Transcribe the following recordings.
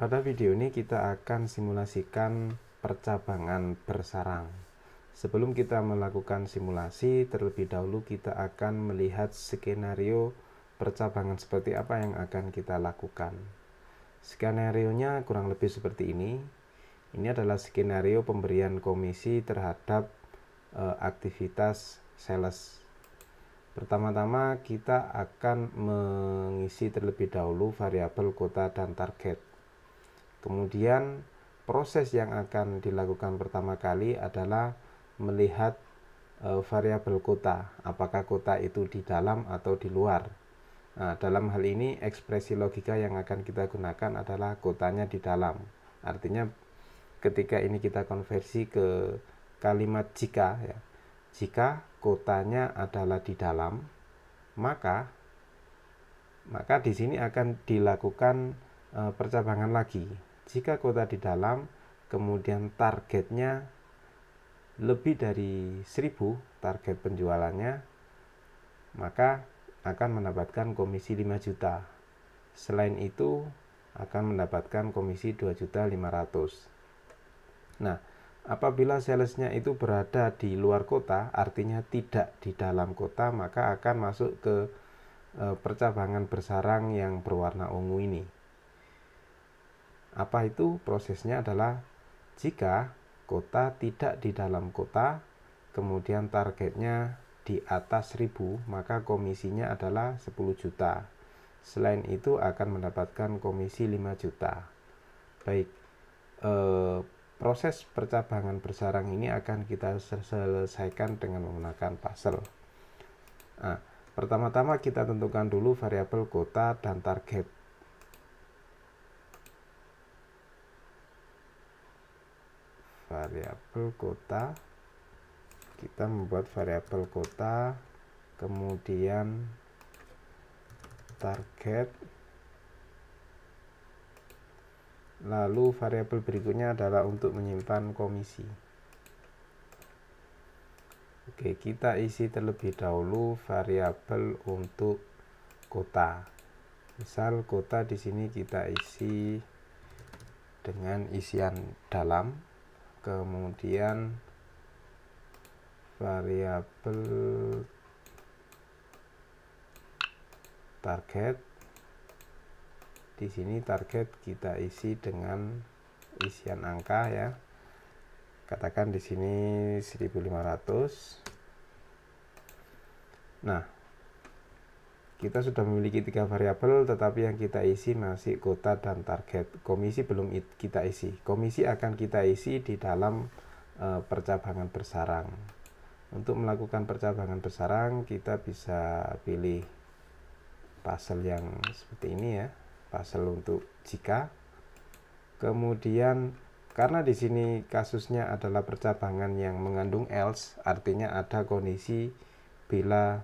Pada video ini kita akan simulasikan percabangan bersarang. Sebelum kita melakukan simulasi, terlebih dahulu kita akan melihat skenario percabangan seperti apa yang akan kita lakukan. Skenario-nya kurang lebih seperti ini. Ini adalah skenario pemberian komisi terhadap aktivitas sales. Pertama-tama kita akan mengisi terlebih dahulu variabel kota dan target. Kemudian proses yang akan dilakukan pertama kali adalah melihat variabel kota, apakah kota itu di dalam atau di luar. Nah, dalam hal ini ekspresi logika yang akan kita gunakan adalah kotanya di dalam. Artinya ketika ini kita konversi ke kalimat jika ya. Jika kotanya adalah di dalam, maka di sini akan dilakukan percabangan lagi. Jika kota di dalam, kemudian targetnya lebih dari 1000 target penjualannya, maka akan mendapatkan komisi 5 juta. Selain itu akan mendapatkan komisi 2.500.000. Nah, apabila salesnya itu berada di luar kota, artinya tidak di dalam kota, maka akan masuk ke percabangan bersarang yang berwarna ungu ini. Apa itu? Prosesnya adalah jika kota tidak di dalam kota, kemudian targetnya di atas 1000, maka komisinya adalah 10 juta. Selain itu akan mendapatkan komisi 5 juta. Baik, proses percabangan bersarang ini akan kita selesaikan dengan menggunakan puzzle. Nah, pertama-tama kita tentukan dulu variabel kota dan target. Variabel kota, kita membuat variabel kota, kemudian target, lalu variabel berikutnya adalah untuk menyimpan komisi. Oke, kita isi terlebih dahulu variabel untuk kota. Misal kota di sini kita isi dengan isian dalam, kemudian variabel target. Di sini target kita isi dengan isian angka ya. Katakan di sini 1.500. Nah, kita sudah memiliki 3 variabel, tetapi yang kita isi masih kota dan target. Komisi belum kita isi. Komisi akan kita isi di dalam percabangan bersarang. Untuk melakukan percabangan bersarang, kita bisa pilih puzzle yang seperti ini ya, puzzle untuk jika. Kemudian karena di sini kasusnya adalah percabangan yang mengandung else, artinya ada kondisi bila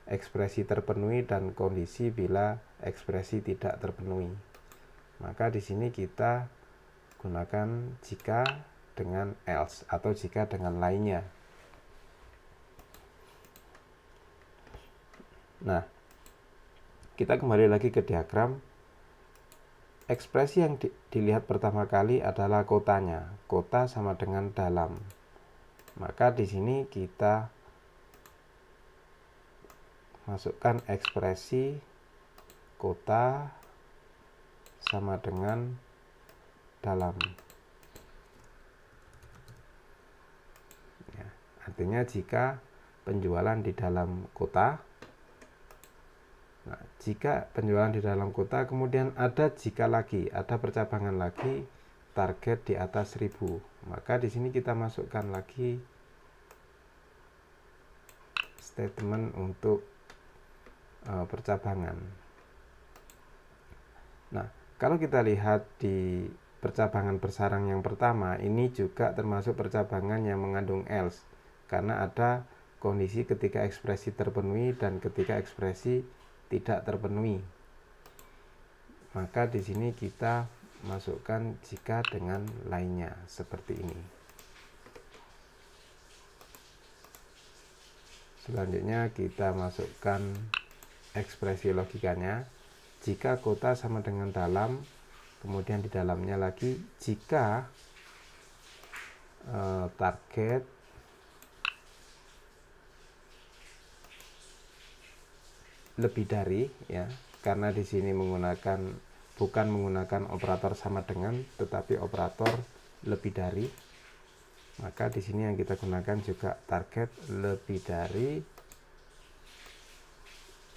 ekspresi terpenuhi dan kondisi bila ekspresi tidak terpenuhi. Maka di sini kita gunakan jika dengan else atau jika dengan lainnya. Nah, kita kembali lagi ke diagram. Ekspresi yang dilihat pertama kali adalah kotanya. Kota sama dengan dalam. Maka di sini kita masukkan ekspresi kota sama dengan dalam. Ya, artinya jika penjualan di dalam kota. Nah, jika penjualan di dalam kota, kemudian ada jika lagi, ada percabangan lagi, target di atas 1000. Maka di sini kita masukkan lagi statement untuk percabangan. Nah, kalau kita lihat di percabangan bersarang yang pertama, ini juga termasuk percabangan yang mengandung else, karena ada kondisi ketika ekspresi terpenuhi dan ketika ekspresi tidak terpenuhi. Maka di sini kita masukkan jika dengan lainnya seperti ini. Selanjutnya kita masukkan ekspresi logikanya. Jika kota sama dengan dalam, Kemudian di dalamnya lagi, jika target lebih dari, ya, karena di sini bukan menggunakan operator sama dengan, tetapi operator lebih dari, maka di sini yang kita gunakan juga target lebih dari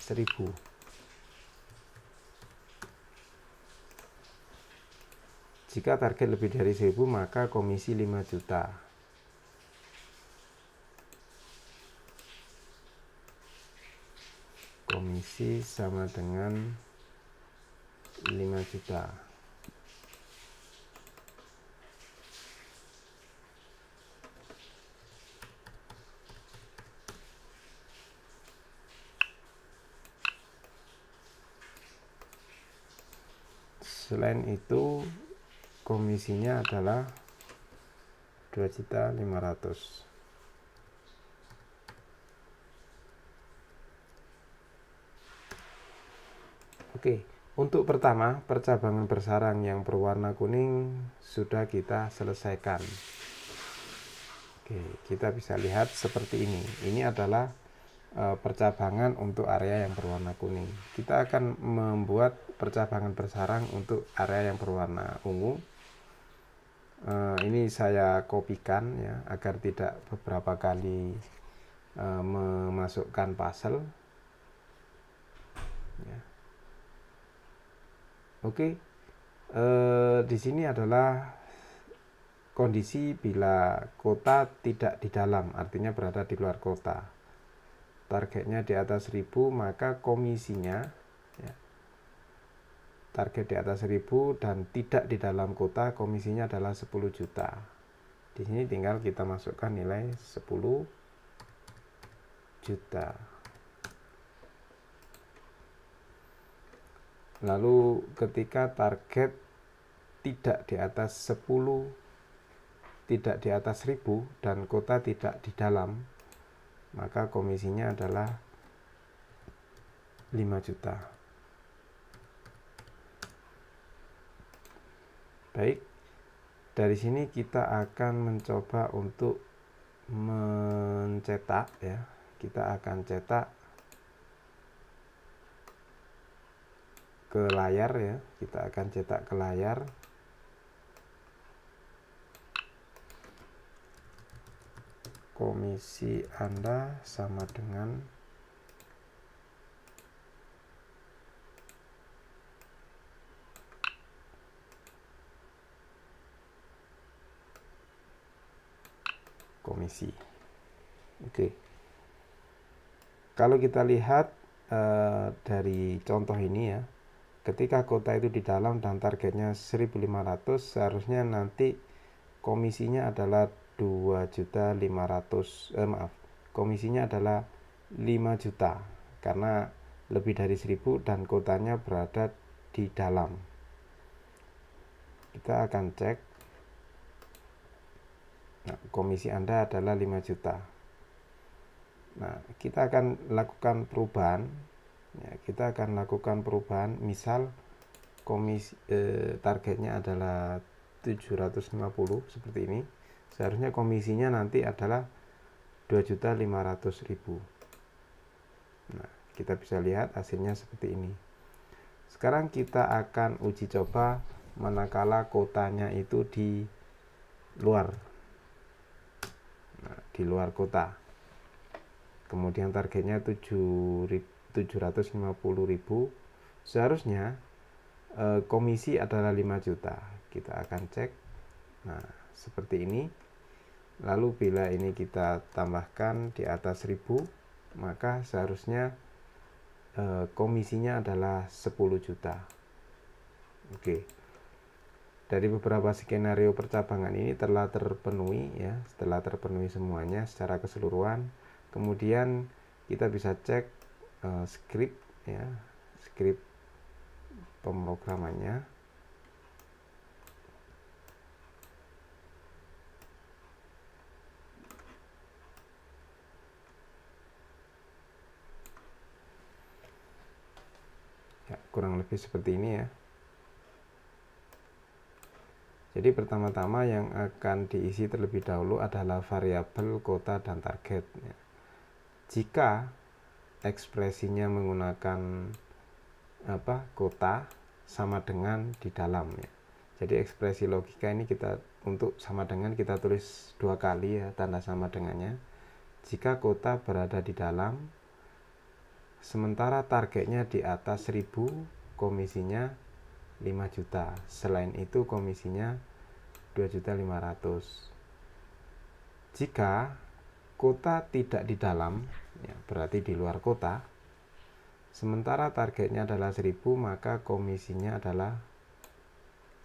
1000. Jika target lebih dari 1000, maka komisi 5 juta. Komisi sama dengan 5 juta. Selain itu, komisinya adalah 2.500.000. Oke, untuk pertama, percabangan bersarang yang berwarna kuning sudah kita selesaikan. Oke, kita bisa lihat seperti ini. Ini adalah percabangan untuk area yang berwarna kuning. Kita akan membuat percabangan bersarang untuk area yang berwarna ungu. Ini saya kopikan, ya, agar tidak beberapa kali memasukkan puzzle, ya. Oke, di sini adalah kondisi bila kota tidak di dalam, artinya berada di luar kota. Targetnya di atas 1000, maka komisinya, ya, target di atas 1000 dan tidak di dalam kota, komisinya adalah 10 juta. Di sini tinggal kita masukkan nilai 10 juta. Lalu ketika target tidak di atas 10, tidak di atas 1000 dan kota tidak di dalam, maka komisinya adalah 5 juta. Baik, dari sini kita akan mencoba untuk mencetak, ya. Kita akan cetak ke layar, ya. Kita akan cetak ke layar. Komisi Anda sama dengan komisi. Oke. Kalau kita lihat dari contoh ini, ya, ketika kota itu di dalam dan targetnya 1500, seharusnya nanti komisinya adalah 2.500.000, komisinya adalah 5 juta karena lebih dari 1000 dan kotanya berada di dalam. Kita akan cek. Nah, komisi Anda adalah 5 juta. Nah, kita akan lakukan perubahan, ya, kita akan lakukan perubahan. Misal komisi targetnya adalah 750 seperti ini. Seharusnya komisinya nanti adalah 2.500.000. Nah, kita bisa lihat hasilnya seperti ini. Sekarang kita akan uji coba manakala kotanya itu di luar, nah, di luar kota. Kemudian targetnya 750.000. Seharusnya komisi adalah 5 juta. Kita akan cek. Nah, seperti ini. Lalu bila ini kita tambahkan di atas 1000, maka seharusnya komisinya adalah 10 juta. Oke. Dari beberapa skenario percabangan ini telah terpenuhi, ya, setelah terpenuhi semuanya secara keseluruhan. Kemudian kita bisa cek script, ya, script pemrogramannya. Ya, kurang lebih seperti ini, ya. Jadi pertama-tama yang akan diisi terlebih dahulu adalah variabel kota dan target. Jika ekspresinya menggunakan kota sama dengan di dalam ya. Jadi ekspresi logika ini kita untuk sama dengan kita tulis 2 kali ya tanda sama dengannya. Jika kota berada di dalam, sementara targetnya di atas 1000, komisinya 5 juta. Selain itu komisinya 2.500.000. Jika kota tidak di dalam, ya, berarti di luar kota, sementara targetnya adalah 1000, maka komisinya adalah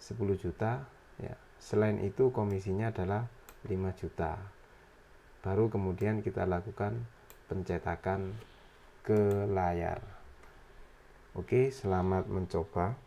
10 juta. Ya. Selain itu komisinya adalah 5 juta. Baru kemudian kita lakukan pencetakan ke layar. Oke, selamat mencoba.